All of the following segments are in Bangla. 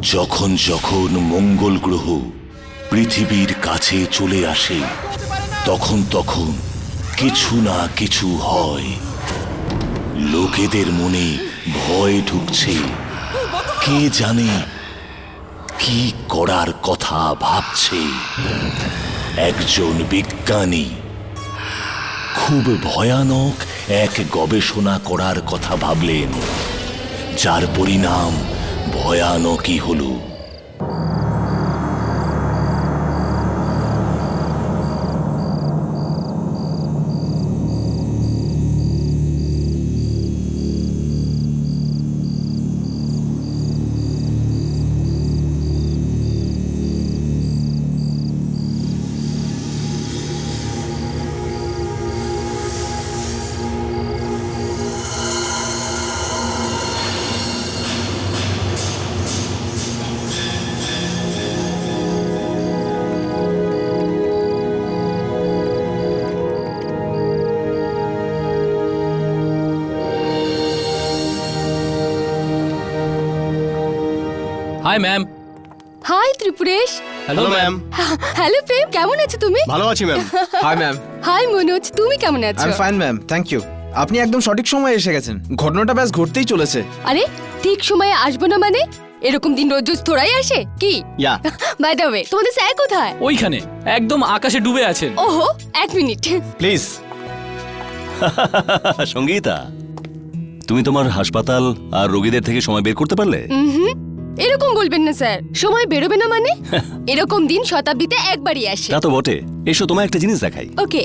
যখন যখন মঙ্গল গ্রহ পৃথিবীর কাছে চলে আসে তখন তখন কিছু না কিছু হয়। লোকেদের মনে ভয় ঢুকছে, কে জানে কি করার কথা ভাবছে। একজন বিজ্ঞানী খুব ভয়ানক এক গবেষণা করার কথা ভাবলেন, যার পরিণাম ভয়ানকই হলো। Hi ma'am. Hi Tripuresh. Hello ma'am. Hello Prem, কেমন আছো তুমি? ভালো আছি ma'am. Hi ma'am. Hi Manoj, তুমি কেমন আই আছো? Am fine ma'am, thank you. আপনি একদম সঠিক সময়ে এসে গেছেন। ঘটনাটা ব্যাস ঘটতেই চলেছে। আরে ঠিক সময়ে আসবো না মানে? এরকম দিন রোজ রোজ থোড়াই আসে কি? ইয়া বাই দ্য ওয়ে, তোমাদের স্যার কোথায়? ওইখানে একদম আকাশে ডুবে আছেন। ওহো, এক মিনিট। প্লিজ। সঙ্গীতা, তুমি তোমার হাসপাতাল আর রোগীদের থেকে সময় বের করতে পারলে? এরকম বলবেন না স্যার, সময় বেরোবে না মানে? এরকম দিন শতাব্দীতে একবারই আসে। তা তো বটে। এসো তোমায় একটা জিনিস দেখাই। ওকে।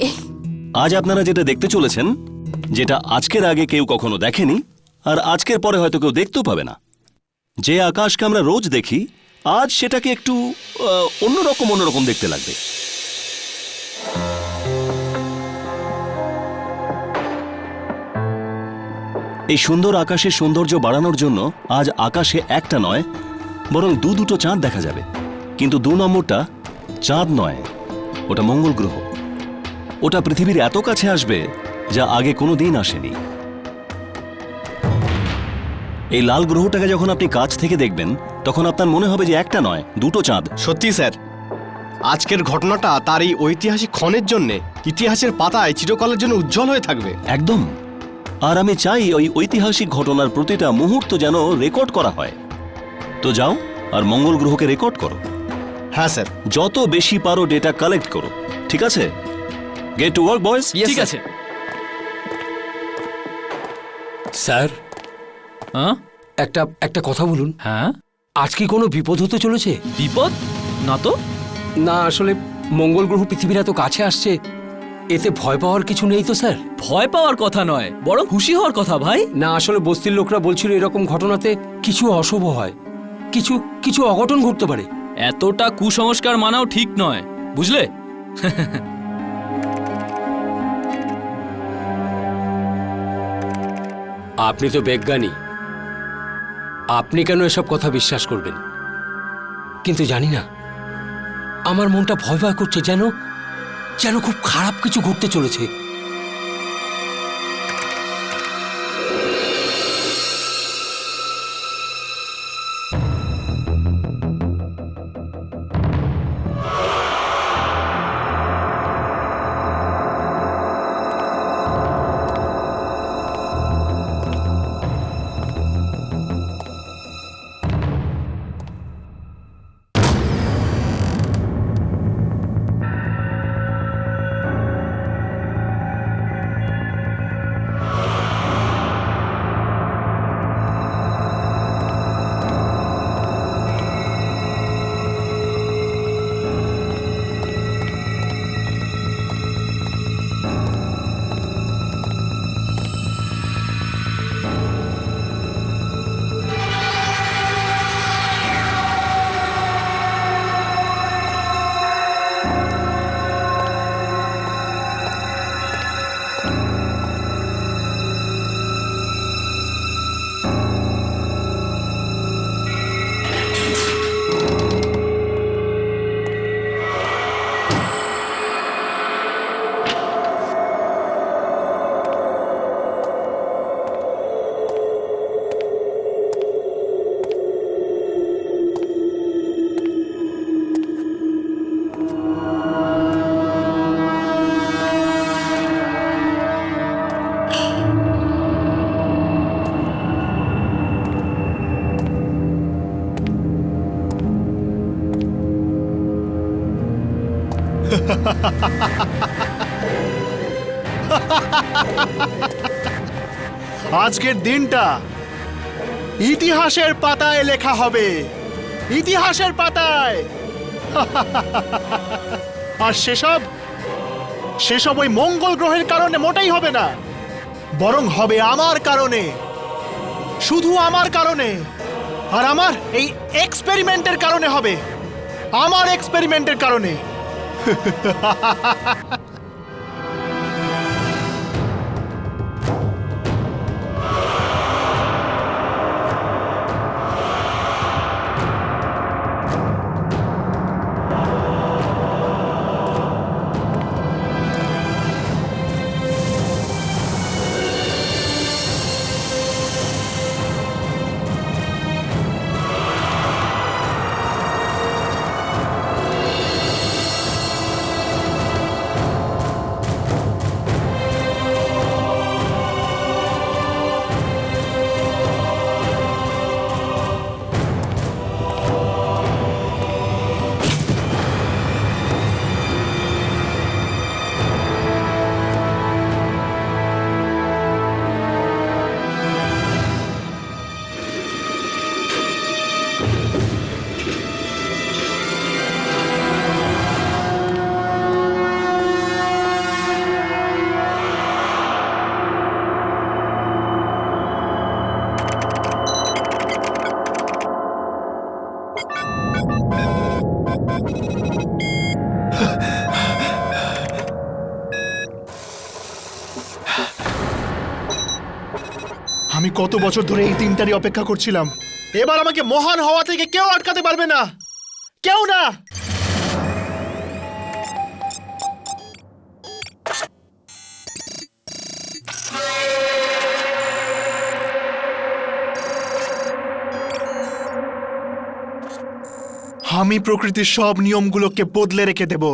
আজ আপনারা যেটা দেখতে চলেছেন, যেটা আজকের আগে কেউ কখনো দেখেনি আর আজকের পরে হয়তো কেউ দেখতেও পাবে না। যে আকাশকে আমরা রোজ দেখি, আজ সেটাকে একটু অন্যরকম দেখতে লাগবে। এই সুন্দর আকাশের সৌন্দর্য বাড়ানোর জন্য আজ আকাশে একটা নয় বরং দুটো চাঁদ দেখা যাবে। কিন্তু 2 নম্বরটা চাঁদ নয়, ওটা মঙ্গল গ্রহ। ওটা পৃথিবীর এত কাছে আসবে যা আগে কোনো দিন আসেনি। এই লাল গ্রহটাকে যখন আপনি কাছ থেকে দেখবেন তখন আপনার মনে হবে যে একটা নয়, 2টো চাঁদ। সত্যি স্যার, আজকের ঘটনাটা তার এই ঐতিহাসিক ক্ষণের জন্য ইতিহাসের পাতায় চিরকালের জন্য উজ্জ্বল হয়ে থাকবে। একদম। আর আমি চাই ওই ঐতিহাসিক ঘটনার প্রতিটা মুহূর্ত যেন রেকর্ড করা হয়। তো যাও আর মঙ্গল গ্রহকে রেকর্ড করো। হ্যাঁ স্যার। যত বেশি পারো ডেটা কালেক্ট করো, ঠিক আছে? Get to work boys. ঠিক আছে স্যার। হ্যাঁ, একটা কথা বলুন। হ্যাঁ, আজ কি কোনো বিপদ হতে চলেছে? বিপদ না তো। না, আসলে মঙ্গল গ্রহ পৃথিবীর এত কাছে আসছে, এতে ভয় পাওয়ার কিছু নেই তো স্যার? ভয় পাওয়ার কথা নয়, বরং খুশি হওয়ার কথা ভাই। না, আসলে বস্তির লোকরা বলছিল এরকম ঘটনাতে কিছু অশুভ হয়, কিছু কিছু অঘটন ঘটতে পারে। এতটা কুসংস্কার মানাও ঠিক নয়, বুঝলে? আপনি তো বিজ্ঞানী, আপনি কেন এসব কথা বিশ্বাস করবেন? কিন্তু জানি না, আমার মনটা ভয় ভয় করছে, যেন যেন খুব খারাপ কিছু ঘটতে চলেছে। আজকের দিনটা ইতিহাসের পাতায় লেখা হবে, ইতিহাসের পাতায়। আর সেসব ওই মঙ্গল গ্রহের কারণে মোটেই হবে না, বরং হবে আমার কারণে, শুধু আমার কারণে। আর আমার এই এক্সপেরিমেন্টের কারণে হবে, আমার এক্সপেরিমেন্টের কারণে। আমি কত বছর ধরে এই দিনটারই অপেক্ষা করছিলাম। এবার আমাকে মহান হওয়া থেকে কেউ আটকাতে পারবে না, কেউ না। আমি প্রকৃতির সব নিয়মগুলোকে বদলে রেখে দেব।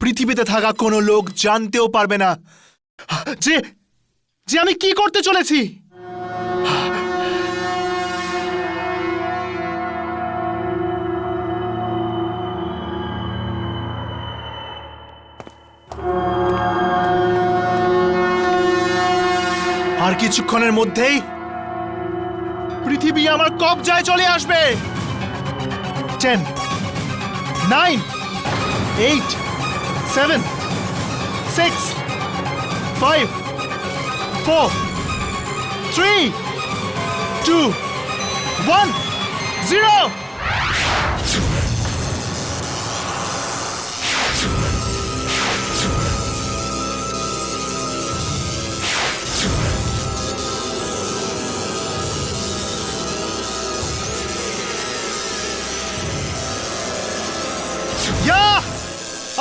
পৃথিবীতে থাকা কোনো লোক জানতেও পারবে না যে যে আমি কি করতে চলেছি। আর কিছুক্ষণের মধ্যেই পৃথিবী আমার কবজায় চলে আসবে। 10, 9, 8, 7, 6, 5, 4, 3, 2, 1, 0.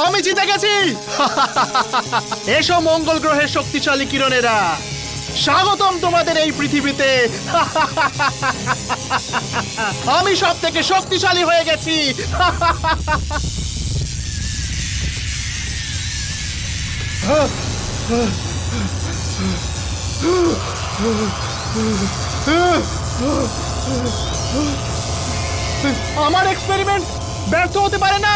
আমি জিতে গেছি। এসো মঙ্গল গ্রহের শক্তিশালী কিরণেরা, স্বাগতম তোমাদের এই পৃথিবীতে। আমি সব থেকে শক্তিশালী হয়ে গেছি। আমার এক্সপেরিমেন্ট ব্যর্থ হতে পারে না।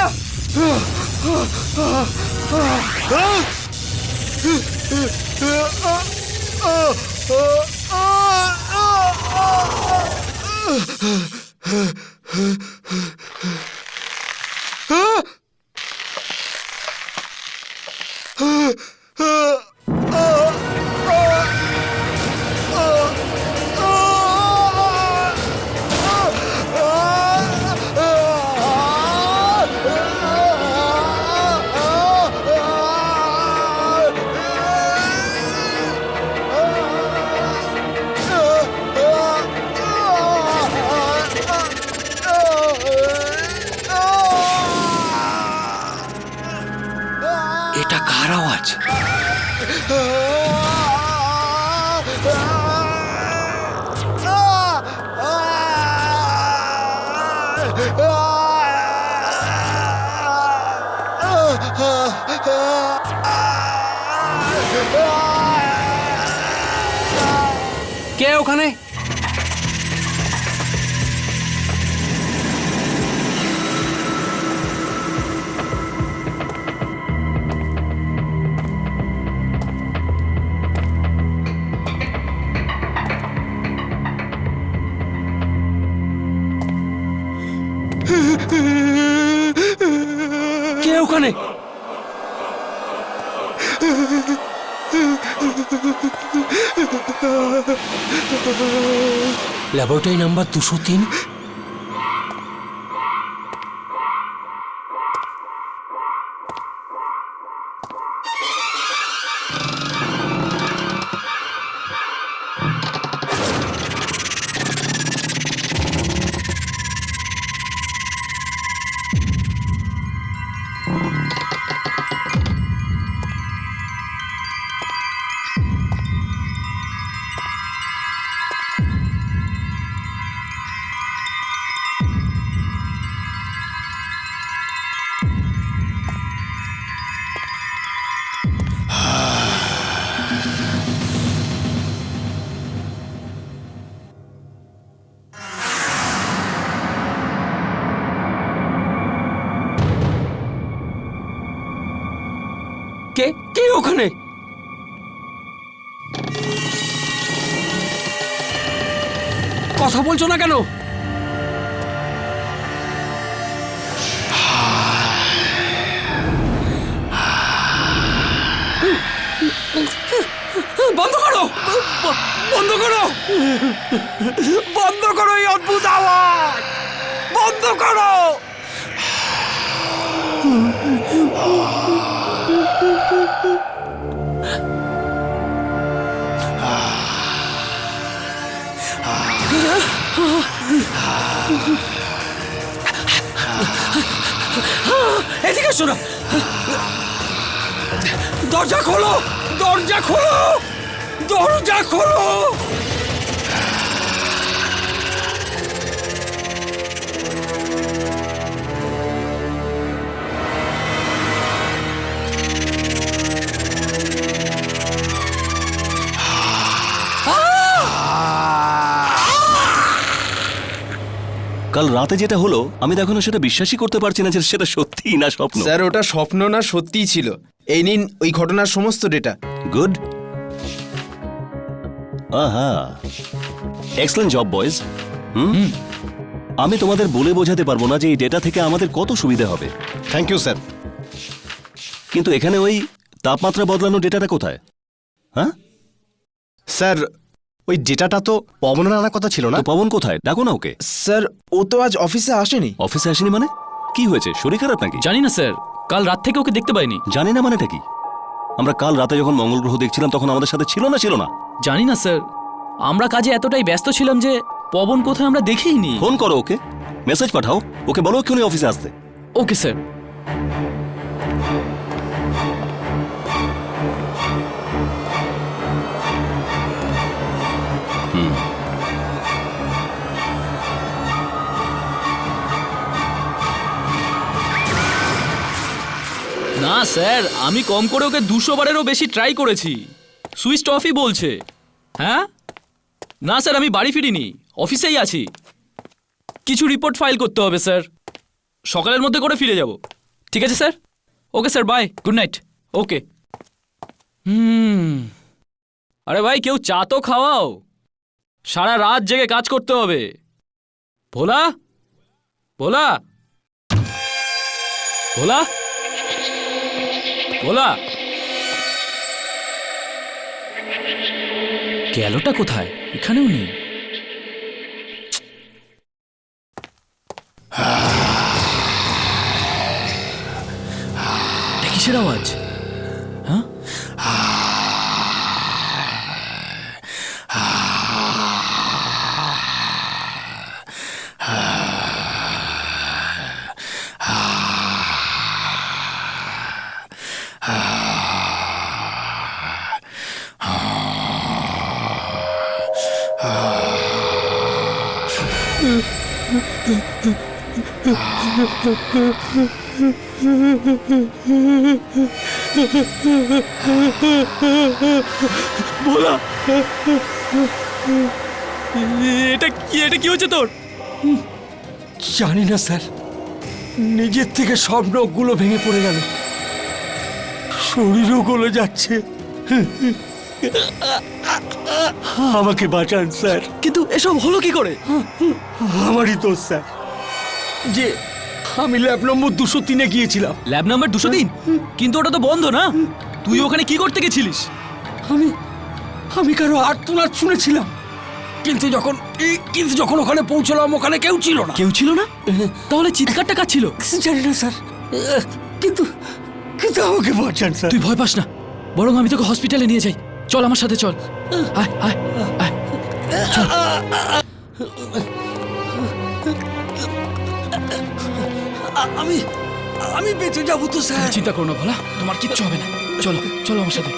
এটা কার আওয়াজ? কে ওখানে? Laboratory number 203। কে কে ওখানে? কথা বলছো না কেন? বন্ধ করো, বন্ধ করো, বন্ধ করো এই অদ্ভুত আওয়াজ, বন্ধ করো। এদিকে শোনো, দরজা খোলো, দরজা খোলো, দরজা খোলো। কাল রাতে যেটা হলো আমি তো এখনো সেটা বিশ্বাসই করতে পারছি না যে সেটা সত্যি না স্বপ্ন। স্যার ওটা স্বপ্ন না সত্যিই ছিল। এই নিন ওই ঘটনার সমস্ত ডেটা। গুড। আহা, এক্সেলেন্ট জব বয়েজ। আমি তোমাদের বলে বোঝাতে পারবো না যে এই ডেটা থেকে আমাদের কত সুবিধা হবে। Thank you sir. কিন্তু এখানে ওই তাপমাত্রা বদলানো ডেটাটা কোথায়? হ্যাঁ স্যার ওই ডেটাটা তো পবনের আনার কথা ছিল না। তো পবন কোথায়? ডাকো না ওকে। স্যার ও তো আজ অফিসে আসেনি। অফিসে আসেনি মানে? কি হয়েছে? শরীর খারাপ নাকি? জানি না স্যার, কাল রাত থেকে ওকে দেখতে পাইনি। জানি না মানেটা কি? আমরা কাল রাতে যখন মঙ্গল গ্রহ দেখছিলাম তখন আমাদের সাথে ছিল না? ছিল না? জানি না স্যার, আমরা কাজে এতটাই ব্যস্ত ছিলাম যে পবন কোথায় আমরা দেখিনি। ফোন করো ওকে, মেসেজ পাঠাও, ওকে বলো এক্ষুনি অফিসে আসতে। Okay sir. না স্যার, আমি কম করে ওকে 200 বারেরও বেশি ট্রাই করেছি, সুইচ অফই বলছে। হ্যাঁ না স্যার, আমি বাড়ি ফিরিনি, অফিসেই আছি। কিছু রিপোর্ট ফাইল করতে হবে স্যার, সকালের মধ্যে করে ফিরে যাব। ঠিক আছে sir, okay sir, bye, good night. Okay. আরে ভাই, কেউ চা তো খাওয়াও, সারা রাত জেগে কাজ করতে হবে। ভোলা, ভোলা, ভোলা, ভোলা, গেলটা কোথায়? এখানেও নেই। কিসের আওয়াজ? হ্যাঁ, ভোলা, এটা কি, এটা কি হচ্ছে তোর? জানি না স্যার, নিজের থেকে সব নখগুলো ভেঙে পড়ে গেল, শরীরও গলে যাচ্ছে। আমাকে বাঁচান স্যার। কিন্তু এসব হলো কি করে? আমারই দোষ স্যার, যে আমি ল্যাব নম্বর 203-এ গিয়েছিলাম। Lab number 203? কিন্তু ওটা তো বন্ধ না, তুই ওখানে কি করতে গেছিলিস? আমি কারো আর্তনাদ শুনেছিলাম, কিন্তু যখন ওখানে পৌঁছলাম ওখানে কেউ ছিল না। কেউ ছিল না? তাহলে চিৎকারটা কার ছিল? জানি না স্যার, কিন্তু কিন্তু আমাকে বাঁচান স্যার। তুই ভয় পাস না, বরং আমি তোকে হসপিটালে নিয়ে যাই। চল আমার সাথে চল। আয় আয় আয়। আমি বেঁচে যাবো তো স্যার? চিন্তা করো না ভোলা, তোমার কিচ্ছু হবে না। চলো চলো আমার সাথে।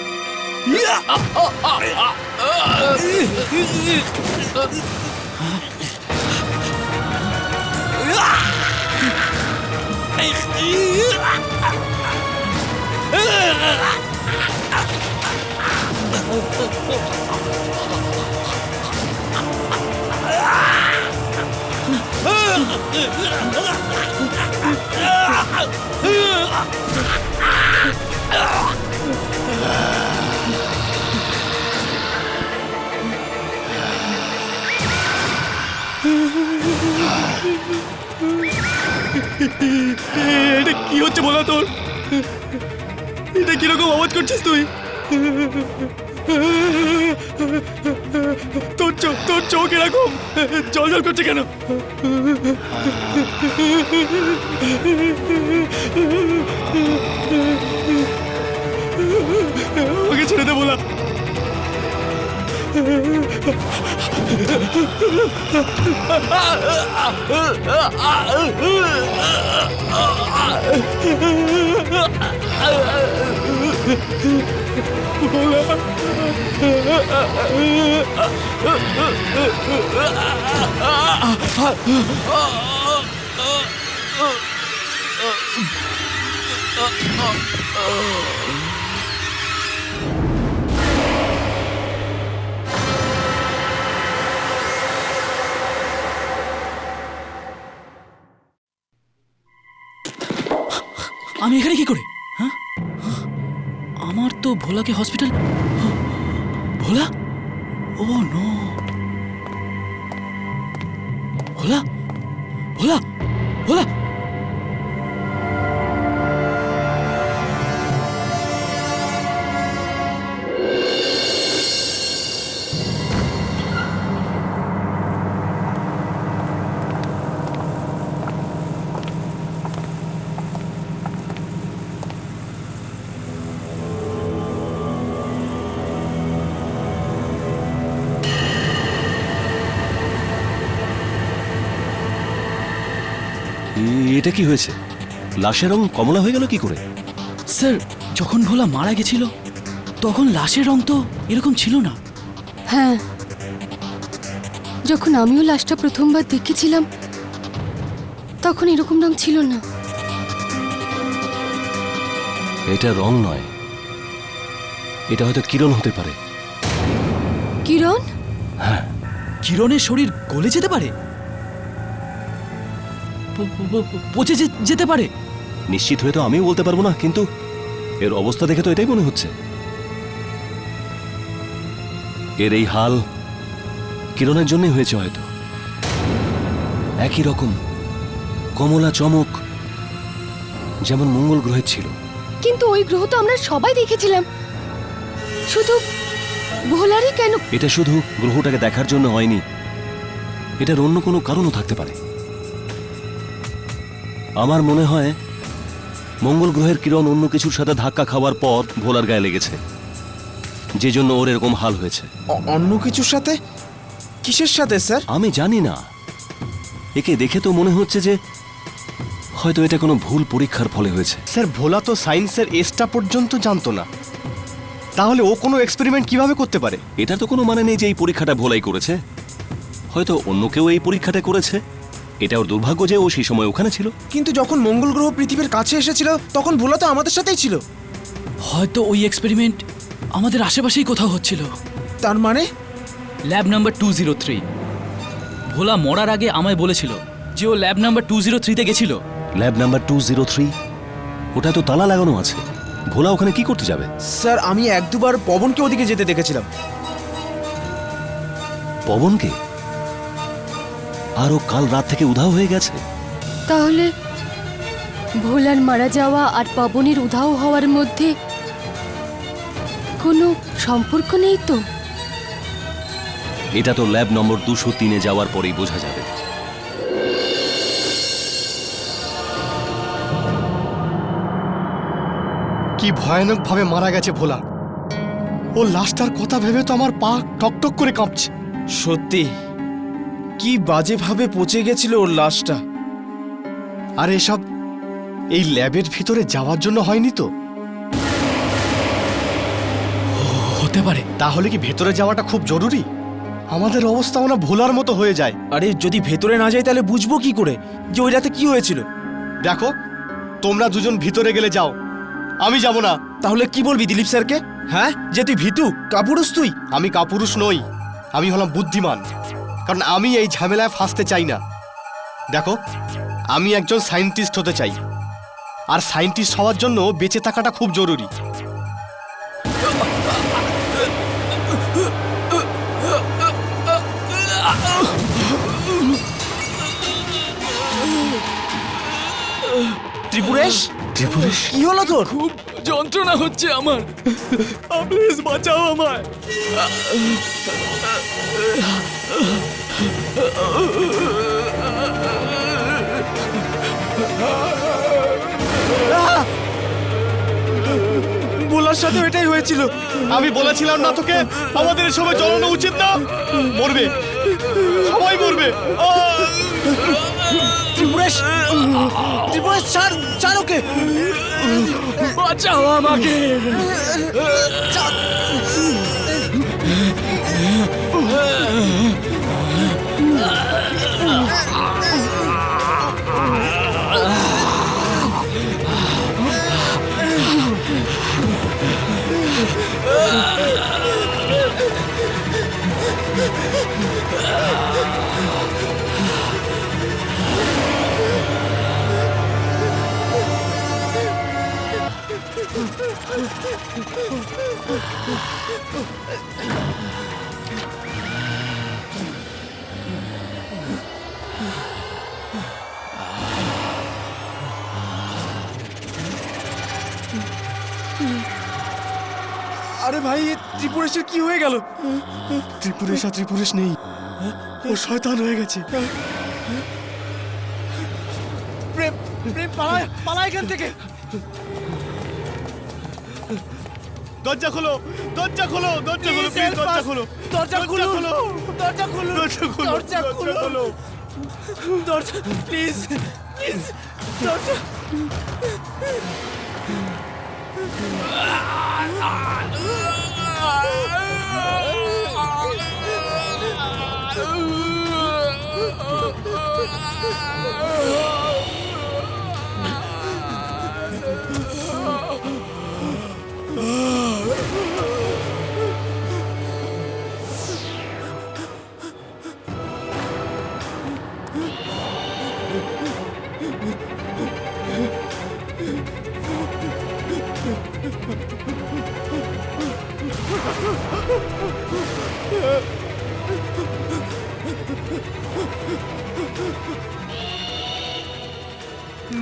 এটা কি হচ্ছে বলা তোর? এটা কিরকম আওয়াজ করছিস তুই? তোর চোখ এরকম জল জল করছে কেন? আমাকে ছেড়ে দে বলা। আমি এখানে কি করে? হ্যাঁ, আমার তো ভোলাকে হসপিটাল। ভোলা? ও নো। ভোলা ভোলা ভোলা। এটা কি হয়েছে? লাশের রং কমলা হয়ে গেল কি করে? স্যার, যখন ভোলা মারা গেছিল তখন লাশের রং তো এরকম ছিল না। হ্যাঁ, যখন আমিও লাশটা প্রথমবার দেখেছিলাম তখন এরকম রং ছিল না। এটা রং নয়, এটা হয়তো কিরণ হতে পারে। কিরণ? কিরণের শরীর গলে যেতে পারে, পচে যেতে পারে। নিশ্চিত হয়ে তো আমিও বলতে পারবো না, কিন্তু এর অবস্থা দেখে তো এটাই মনে হচ্ছে। এর এই হাল কিরণের জন্যই হয়েছে হয়তো। একই রকম কমলা চমক যেমন মঙ্গল গ্রহের ছিল। কিন্তু ওই গ্রহ তো আমরা সবাই দেখেছিলাম, শুধু ভোলারই কেন? এটা শুধু গ্রহটাকে দেখার জন্য হয়নি, এটার অন্য কোনো কারণও থাকতে পারে। আমার মনে হয় মঙ্গল গ্রহের কিরণ অন্য কিছুর সাথে ধাক্কা খাওয়ার পর ভোলার গায়ে লেগেছে, যে জন্য ওর এরকম হাল হয়েছে। অন্য কিছুর সাথে? কিসের সাথে স্যার? আমি জানি না, একে দেখে তো মনে হচ্ছে যে হয়তো এটা কোনো ভুল পরীক্ষার ফলে হয়েছে। স্যার, ভোলা তো সায়েন্সের এসটা পর্যন্ত জানতো না, তাহলে ও কোনো এক্সপেরিমেন্ট কিভাবে করতে পারে? এটা তো কোনো মানে নেই যে এই পরীক্ষাটা ভোলাই করেছে, হয়তো অন্য কেউ এই পরীক্ষাটা করেছে। এটা ওর দুর্ভাগ্য যে ও সেই সময় ওখানে ছিল। কিন্তু যখন মঙ্গল গ্রহ পৃথিবীর কাছে এসেছিল তখন ভোলা তো আমাদের সাথেই ছিল। হয়তো ওই এক্সপেরিমেন্ট আমাদের আশেপাশেই কোথাও হচ্ছিল। তার মানে? Lab number 203। ভোলা মরার আগে আমায় বলেছিল যে ও ল্যাব নাম্বার 203-তে গেছিল। Lab number 203? ওটা তো তালা লাগানো আছে, ভোলা ওখানে কি করতে যাবে? স্যার, আমি এক দুবার পবনকে ওদিকে যেতে দেখেছিলাম। পবনকে? আর ও কাল রাত থেকে উধাও হয়ে গেছে। তাহলে ভোলার মারা যাওয়া আর পবনের উধাও হওয়ার মধ্যে কোনো সম্পর্ক নেই তো? এটা তো ল্যাব নম্বর 203-এ যাওয়ার পরেই বোঝা যাবে। কি ভয়ানক ভাবে মারা গেছে ভোলা। ও লাশটার কথা ভেবে তো আমার পা টকটক করে কাঁপছে। সত্যি কি বাজেভাবে পচে গেছিল ওর লাশটা। আর এসব এই ল্যাবের ভিতরে যাওয়ার জন্য হয়নি তো? হতে পারে। তাহলে কি ভেতরে যাওয়াটা খুব জরুরি? আমাদের অবস্থা না ভোলার মতো হয়ে যায়। আরে যদি ভেতরে না যাই তাহলে বুঝবো কি করে যে ওই রাতে কি হয়েছিল? দেখো, তোমরা দুজন ভিতরে গেলে যাও, আমি যাব না। তাহলে কি বলবি দিলীপ স্যারকে? হ্যাঁ, যে তুই ভীতু, কাপুরুষ তুই। আমি কাপুরুষ নই, আমি হলাম বুদ্ধিমান, কারণ আমি এই ঝামেলায় ফাঁসতে চাই না। দেখো, আমি একজন সায়েন্টিস্ট হতে চাই, আর সায়েন্টিস্ট হওয়ার জন্য বেঁচে থাকাটা খুব জরুরি। ত্রিপুরেশ, ত্রিপুরেশ, কি হলো তোর? খুব যন্ত্রণা হচ্ছে আমার, প্লিজ বাঁচাও আমায়। ভোলার সাথে এটাই হয়েছিল। আমি বলেছিলাম না তোকে আমাদের এসবে জড়ানো উচিত না? মরবে, সবাই মরবে। ত্রিপুরেশ, ত্রিপুরেশ ছাড়, ছাড় ওকে। বাঁচাও আমাকে। আরে ভাই, ত্রিপুরেশের কি হয়ে গেল? ত্রিপুরেশ আর ত্রিপুরেশ নেই, ও শয়তান হয়ে গেছে। প্রেম, প্রেম পালা, পালা এখান থেকে। দরজা খোলো, দরজা খোলো, দরজা খোলো, প্লিজ দরজা খোলো, দরজা খুলো, খোলো, দরজা খুলো, দরজা খোলো, দরজা খুলো, দরজা, প্লিজ, প্লিজ, দরজা।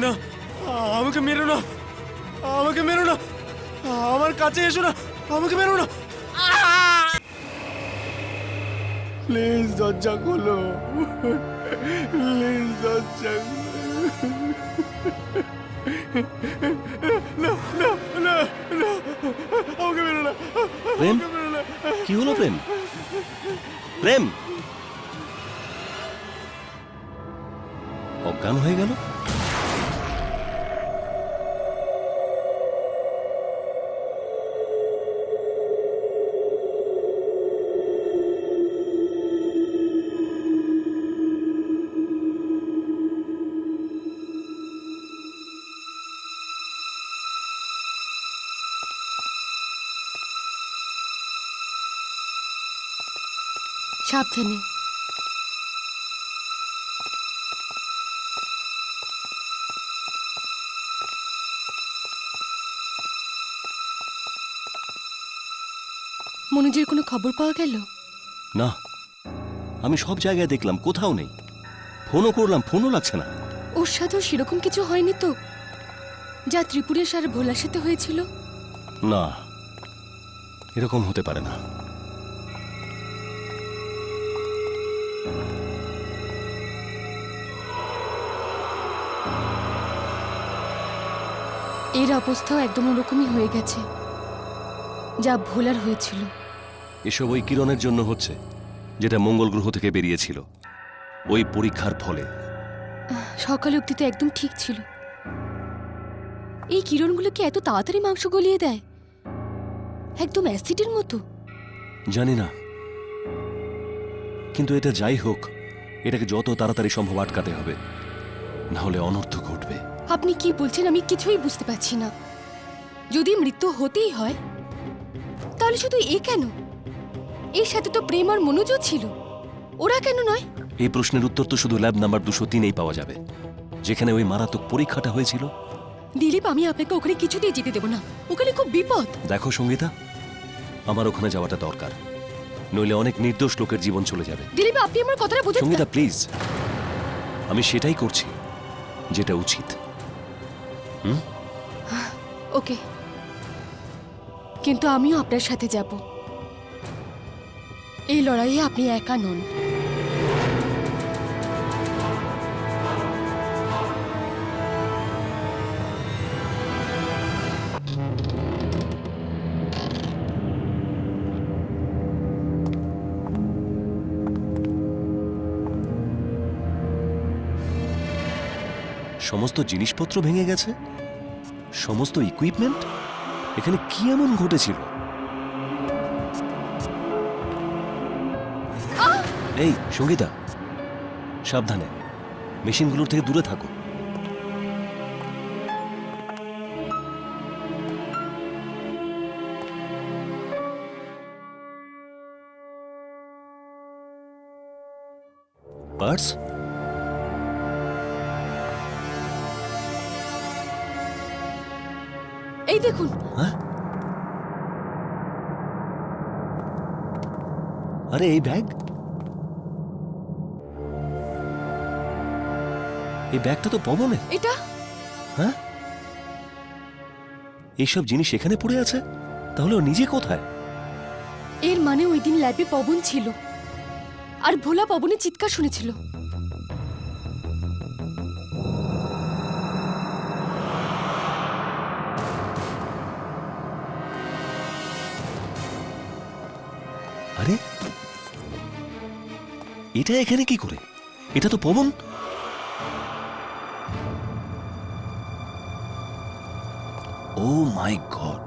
না, আমাকে মেরো না, আমাকে মেরো না, আমার কাছে এসো না, আমাকে মেরো না। প্লিজ দরজা খোলো, প্লিজ দরজা না, না, না, না, আমাকে মেরো না। প্রেম, কি হলো প্রেম? প্রেম অজ্ঞান হয়ে গেল। সাবধানে। মনোজের কোনো খবর পাওয়া গেল? না, আমি সব জায়গায় দেখলাম, কোথাও নেই। ফোনও করলাম, ফোনও লাগছে না। ওর সাথেও সেরকম কিছু হয়নি তো, যা ত্রিপুরেশ আর ভোলার সাথে হয়েছিল? না, এরকম হতে পারে না। এর অবস্থাও একদম ওরকমই হয়ে গেছে যা ভোলার হয়েছিল। এসব ওই কিরণের জন্য হচ্ছে, যেটা মঙ্গল গ্রহ থেকে বেরিয়েছিল ওই পরীক্ষার ফলে। সকাল অবধি তো একদম ঠিক ছিল। এই কিরণগুলো কি এত তাড়াতাড়ি মাংস গলিয়ে দেয়? একদম অ্যাসিডের মতো। জানি না, কিন্তু এটা যাই হোক, এটাকে যত তাড়াতাড়ি সম্ভব আটকাতে হবে, না হলে অনর্থ ঘটবে। আপনি কি বলছেন আমি কিছুই বুঝতে পারছি না। যদি মৃত্যু হতেই হয় তাহলে শুধু এ কেন? এর সাথে তো প্রেম আর মনোজও ছিল, ওরা কেন নয়? এই প্রশ্নের উত্তর তো শুধু ল্যাব নাম্বার 203-এই পাওয়া যাবে, যেখানে ওই মারাত্মক পরীক্ষাটা হয়েছিল। দিলীপ, আমি আপনাকে ওখানে কিছুতেই যেতে দেব না। ওখানে খুব বিপদ। দেখো সঙ্গীতা, আমার ওখানে যাওয়াটা দরকার, নইলে অনেক নির্দোষ লোকের জীবন চলে যাবে। দিলীপ, আপনি আমার কথাটা বুঝতে সঙ্গীতা প্লিজ, আমি সেটাই করছি যেটা উচিত। ওকে, কিন্তু আমিও আপনার সাথে যাব। এই লড়াইয়ে আপনি একা নন। সমস্ত জিনিসপত্র ভেঙে গেছে, সমস্ত ইকুইপমেন্ট। এখানে কি এমন ঘটেছিল? এই সঙ্গীতা, সাবধানে, মেশিনগুলোর থেকে দূরে থাকো। পার্স, এই দেখুন। হ্যাঁ, আরে এই ব্যাগ, এই ব্যাগটা তো পবনের। এটা হ্যাঁ, এইসব জিনিস এখানে পড়ে আছে, তাহলে ও নিজে কোথায়? এর মানে ওই দিন ল্যাবে পবন ছিল আর ভোলা পবনের চিৎকার শুনেছিল। আরে এটা এখানে কি করে? এটা তো পবন। ও মাই গড,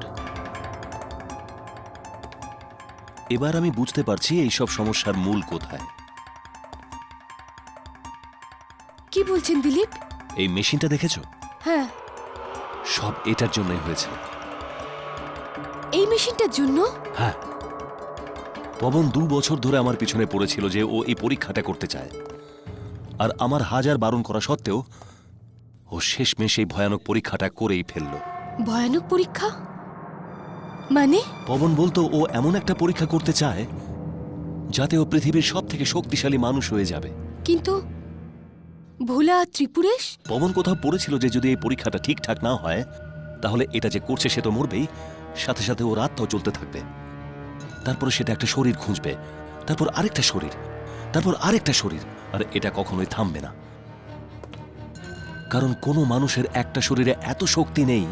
এবার আমি বুঝতে পারছি এইসব সমস্যার মূল কোথায়। কি বলছেন দিলীপ? এই মেশিনটা দেখেছো? হ্যাঁ, সব এটার জন্যই হয়েছে। এই মেশিনটার জন্য? হ্যাঁ, পবন 2 বছর ধরে আমার পিছনে পড়েছিল যে ও এই পরীক্ষাটা করতে চায়, আর আমার হাজার বারণ করা সত্ত্বেও ও শেষমেশ এই ভয়ানক পরীক্ষাটা করেই ফেলল। ভয়ানক পরীক্ষা মানে? পবন বলতো ও এমন একটা পরীক্ষা করতে চায় যাতে ও পৃথিবীর সব থেকে শক্তিশালী মানুষ হয়ে যাবে। কিন্তু ভোলা আর ত্রিপুরেশ? পবন কোথাও পড়েছিল যে যদি এই পরীক্ষাটা ঠিকঠাক না হয় তাহলে এটা যে করছে সে তো মরবেই, সাথে সাথে ওর আত্মাও চলতে থাকবে। তারপরে সেটা একটা শরীর খুঁজবে, তারপর আরেকটা শরীর, তারপর আরেকটা শরীর, আর এটা কখনোই থামবে না। কারণ কোনো মানুষের একটা শরীরে এত শক্তি নেই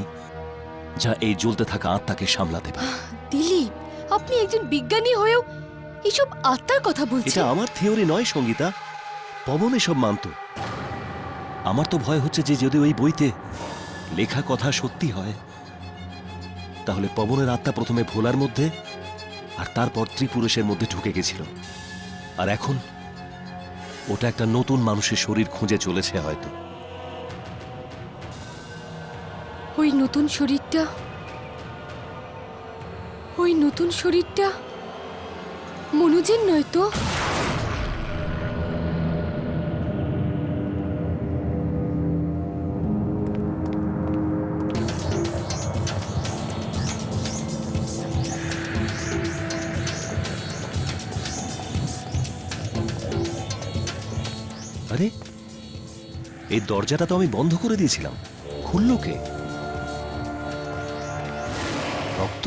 যা এই জ্বলতে থাকা আত্মাকে সামলাতে পারে। দিলীপ, আপনি একজন বিজ্ঞানী হয়েও এসব আত্মার কথা এটা বলছেন? আমার থিওরি নয় সঙ্গীতা, পবন এসব মানত। আমার তো ভয় হচ্ছে যে যদি ওই বইতে লেখা কথা সত্যি হয় তাহলে পবনের আত্মা প্রথমে ভোলার মধ্যে আর তারপর ত্রিপুরেশের মধ্যে ঢুকে গেছিল, আর এখন ওটা একটা নতুন মানুষের শরীর খুঁজে চলেছে হয়তো। ওই নতুন শরীরটা মনোজের নয় তো? আরে এই দরজাটা তো আমি বন্ধ করে দিয়েছিলাম, খুললো কে? রক্ত?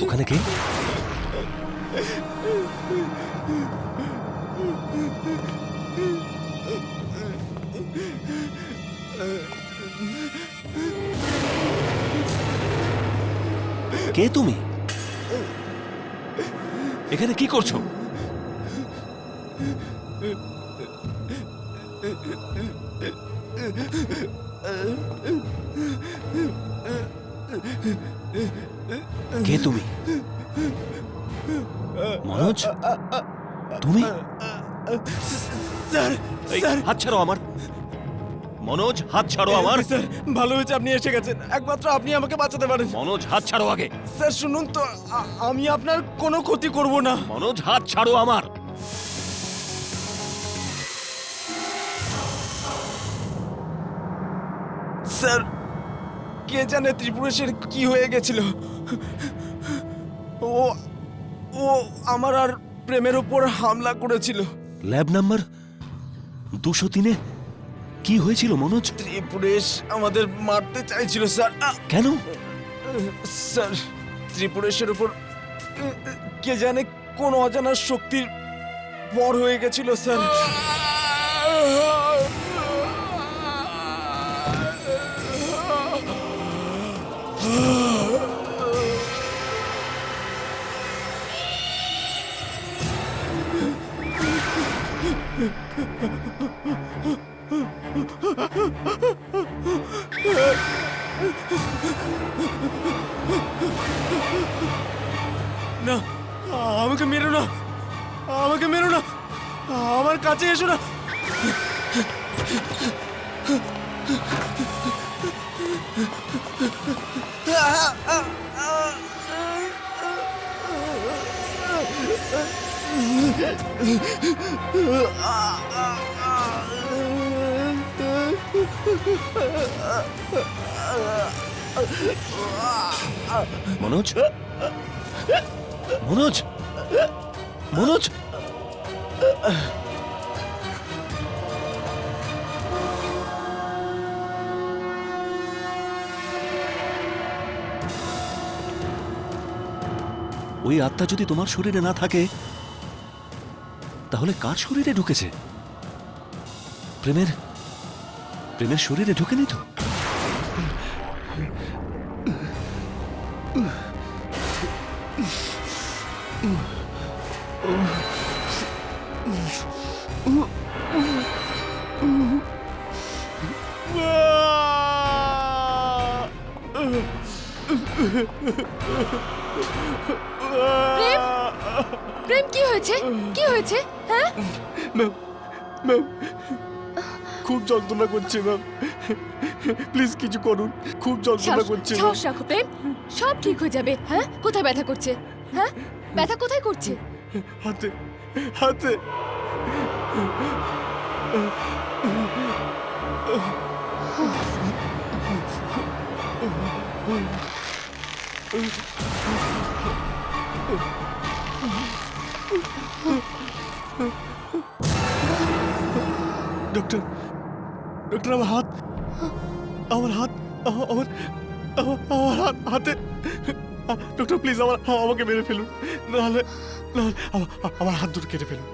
ওখানে কে? কে তুমি? এখানে কি করছো? কে তুমি? মনোজ, তুমি? স্যার এই, স্যার হাত ছাড়ো আমার। মনোজ, হাত ছাড়ো আমার। স্যার ভালো হয়েছে আপনি এসে গেছেন, একমাত্র আপনি আমাকে বাঁচাতে পারেন। মনোজ, হাত ছাড়ো আগে। স্যার শুনুন তো, আমি আপনার কোনো ক্ষতি করব না। মনোজ, হাত ছাড়ো আমার। স্যার কে জানে ত্রিপুরেশের কি হয়ে গেছিল। ও ও আমার আর প্রেমের উপর হামলা করেছিল। ল্যাব নাম্বার 203-এ কি হয়েছিল মনোজ? ত্রিপুরেশ আমাদের মারতে চাইছিল স্যার। কেন? স্যার ত্রিপুরেশের উপর কে জানে কোন অজানা শক্তির বর হয়ে গেছিল স্যার। না, আমাকে মেরো না, আমাকে মেরো না, আমার কাছে এসো না। মনোজ, মনোজ, মনোজ, ওই আত্মা যদি তোমার শরীরে না থাকে তাহলে কার শরীরে ঢুকেছে? প্রেমের প্রেমের শরীরে ঢুকেনি তো? প্রেম, প্রেম কি হয়েছে? কি হয়েছে? হ্যাঁ, ম্যাম খুব যন্ত্রণা করছে ম্যাম, প্লিজ কিছু করুন, খুব যন্ত্রণা করছে। সাহস রাখো প্রেম, সব ঠিক হয়ে যাবে। হ্যাঁ, কোথায় ব্যথা করছে? হ্যাঁ, ব্যথা কোথায় করছে? হাতে হাতে। ডক্টর ডক্টর আমার হাত, আমার হাত, আমার আমার হাতে। ডক্টর প্লিজ আমাকে মেরে ফেলুন, নাহলে নাহলে আমার হাত দুটো কেটে ফেলুন।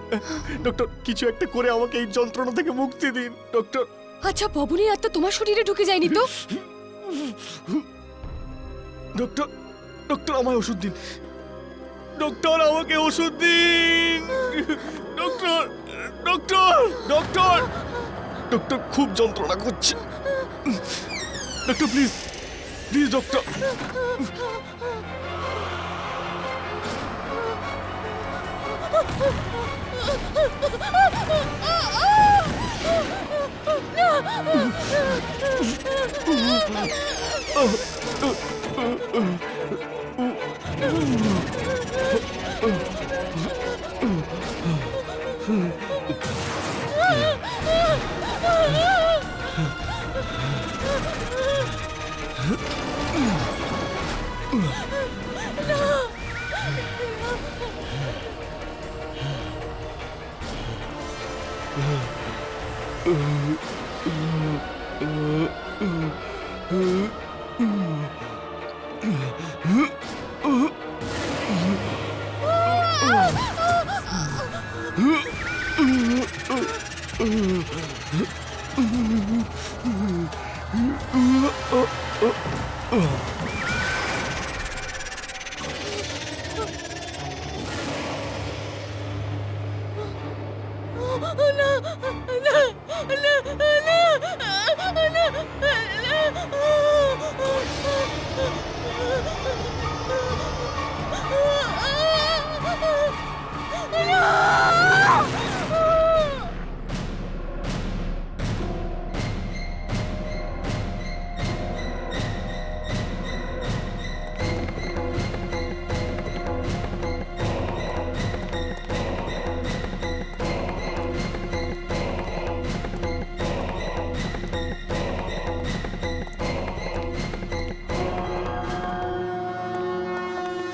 ডক্টর কিছু একটা করে আমাকে এই যন্ত্রণা থেকে মুক্তি দিন ডক্টর। আচ্ছা, ববুনির আত্মা তোমার শরীরে ঢুকে যায়নি তো? ডক্টর ডক্টর আমায় ওষুধ দিন, ডক্টর আমাকে ওষুধ দিন। ডক্টর ডক্টর ডক্টর ডক্টর খুব যন্ত্রণা করছে। Doctor please please doctor.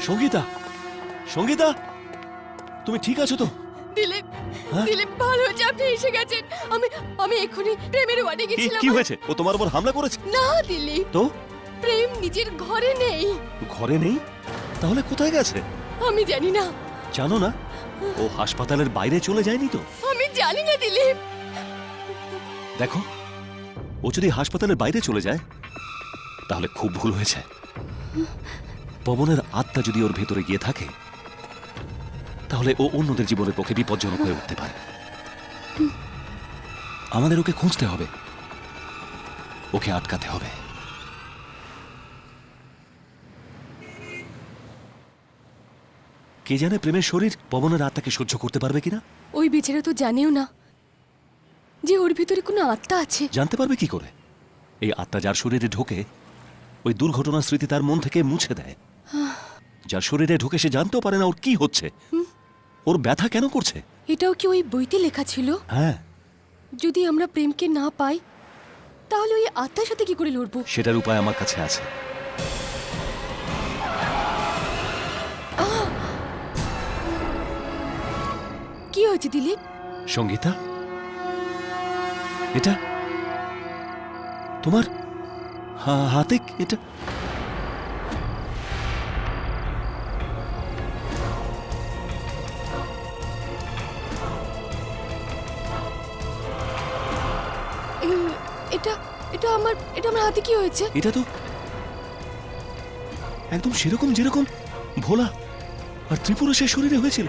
Sangeeta, Sangeeta, তুমি ঠিক আছো তো? দিলীপ, হ্যাঁ? দিলীপ ভালো হয়েছে আপনি এসে গেছেন। আমি এক্ষুনি প্রেমের ওয়ার্ডে গেছিলাম। কি হয়েছে? ও তোমার উপর হামলা করেছে? না দিলীপ, তো প্রেম নিজের ঘরে নেই। ঘরে নেই? তাহলে কোথায় গেছে? আমি জানি না, জানো না ও হাসপাতালের বাইরে চলে যায়নি তো? আমি জানি না দিলীপ। দেখো, ও যদি হাসপাতালের বাইরে চলে যায় তাহলে খুব ভুল হয়েছে। পবনের আত্মা যদি ওর ভেতরে গিয়ে থাকে তাহলে ও অন্যদের জীবনের পক্ষে বিপজ্জনক হয়ে উঠতে পারে। আমাদের ওকে খুঁজতে হবে, ওকে আটকাতে হবে। কে জানে প্রেমের শরীর পবনের আত্মাকে সহ্য করতে পারবে কিনা? ওই বেচারা তো জানেও না যে ওর ভিতরে কোনো আত্মা আছে। জানতে পারবে কি করে? এই আত্মা যার শরীরে ঢোকে ওই দুর্ঘটনার স্মৃতি তার মন থেকে মুছে দেয়। যার শরীরে ঢোকে সে জানতেও পারে না ওর কি হচ্ছে, ওর ব্যথা কেন করছে। এটাও কি ওই বইতে লেখা ছিল? হ্যাঁ, যদি আমরা প্রেমকে না পাই তাহলে ওই আত্মার সাথে কি করে লড়বো? সেটার উপায় আমার কাছে আছে। কি হয়েছে দিলীপ? সঙ্গীতা, এটা তোমার হাতে এটা? এটা এটা আমার হাতে কি হয়েছে? এটা তো একদম সেরকম যেরকম ভোলা আর ত্রিপুরেশের শরীরে হয়েছিল।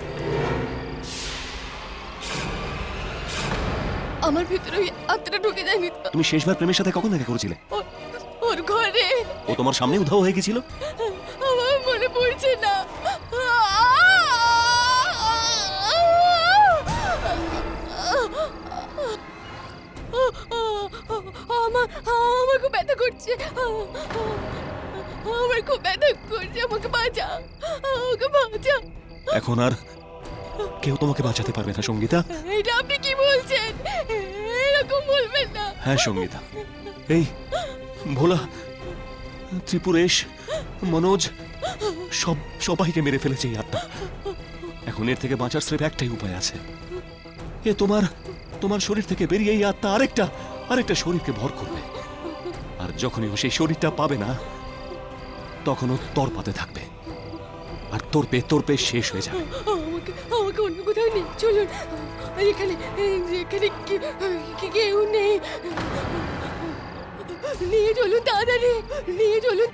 আমার ভিতরে ওই আত্মাটা ঢুকে যায়নি তো? তুমি শেষবার প্রেমের সাথে কখন দেখা করেছিলে? ওর ঘরে। ও তোমার সামনে উধাও হয়ে গেছিল? আমার মনে পড়ছে না। আমার খুব ব্যথা করছে, আমার খুব ব্যথা করছে। আমাকে বাঁচা, আমাকে বাঁচা। এখন আর কেউ তোমাকে বাঁচাতে পারবে না সঙ্গীতা। এটা আপনি কি বলছেন? এরকম বলবেন না। হ্যাঁ সঙ্গীতা, এই ভোলা, ত্রিপুরেশ, মনোজ সবাইকে মেরে ফেলেছে এই আত্মা। এখন এর থেকে বাঁচার স্রেফ একটাই উপায় আছে। এ তোমার শরীর থেকে বেরিয়ে এই আত্মা আরেকটা শরীরকে ভর করবে। আর যখনই ও সেই শরীরটা পাবে না তখন ও তরপাতে থাকবে আর তোরপে শেষ হয়ে যাবে। আমাকে অন্য কোথাও নিয়ে চলুন। এখানে কেউ নেই। নিয়ে চলুন, তাড়াতাড়ি নিয়ে চলুন,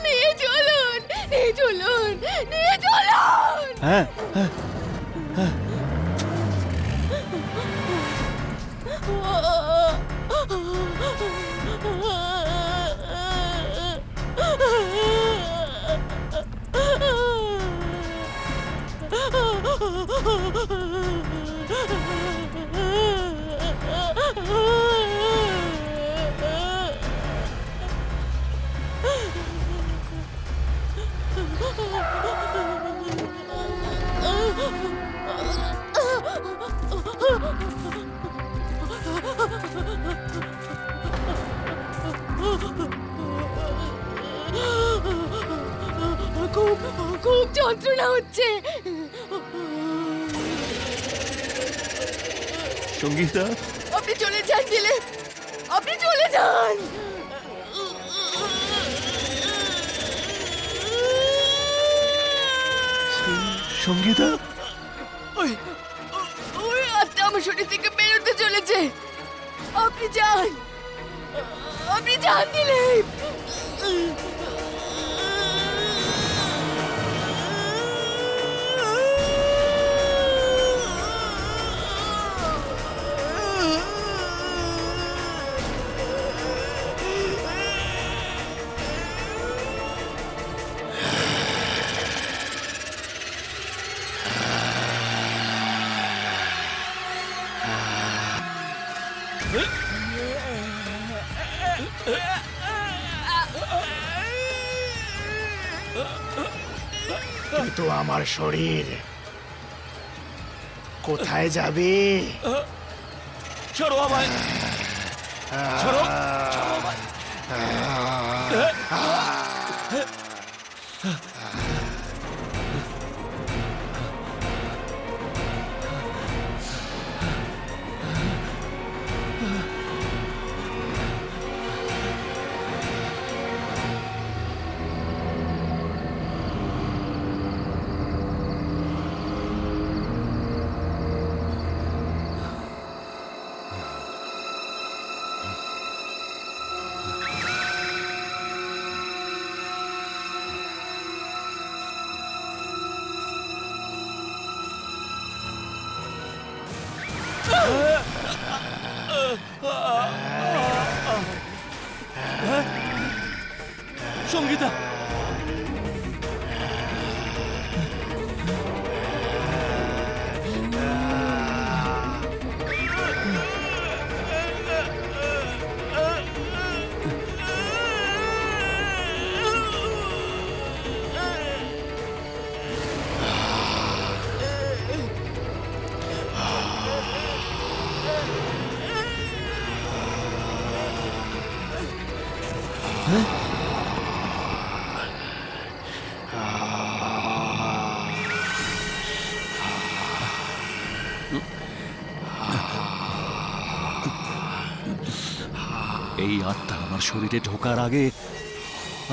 নিয়ে চলুন, নিয়ে চলুন, নিয়ে চলুন। হ্যাঁ হ্যাঁ হ্যাঁ, খুব যন্ত্রণা হচ্ছে। সঙ্গীতা, আপনি চলে যান দিলীপ, আপনি চলে যান। সঙ্গীতা ওই আত্মা আমার শরীর থেকে বেরোতে চলেছে। আপনি যান, আপনি যান দিলীপ। কিন্তু আমার শরীর কোথায় যাবে? ছাড়ো আমায়, ছাড়ো, ছাড়ো আমায়। সঙ্গীতা, এই আত্মা আমার শরীরে ঢোকার আগে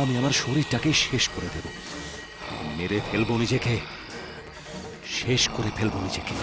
আমি আমার শরীরটাকে শেষ করে দেব, মেরে ফেলবো নিজেকে, শেষ করে ফেলবো নিজেকে।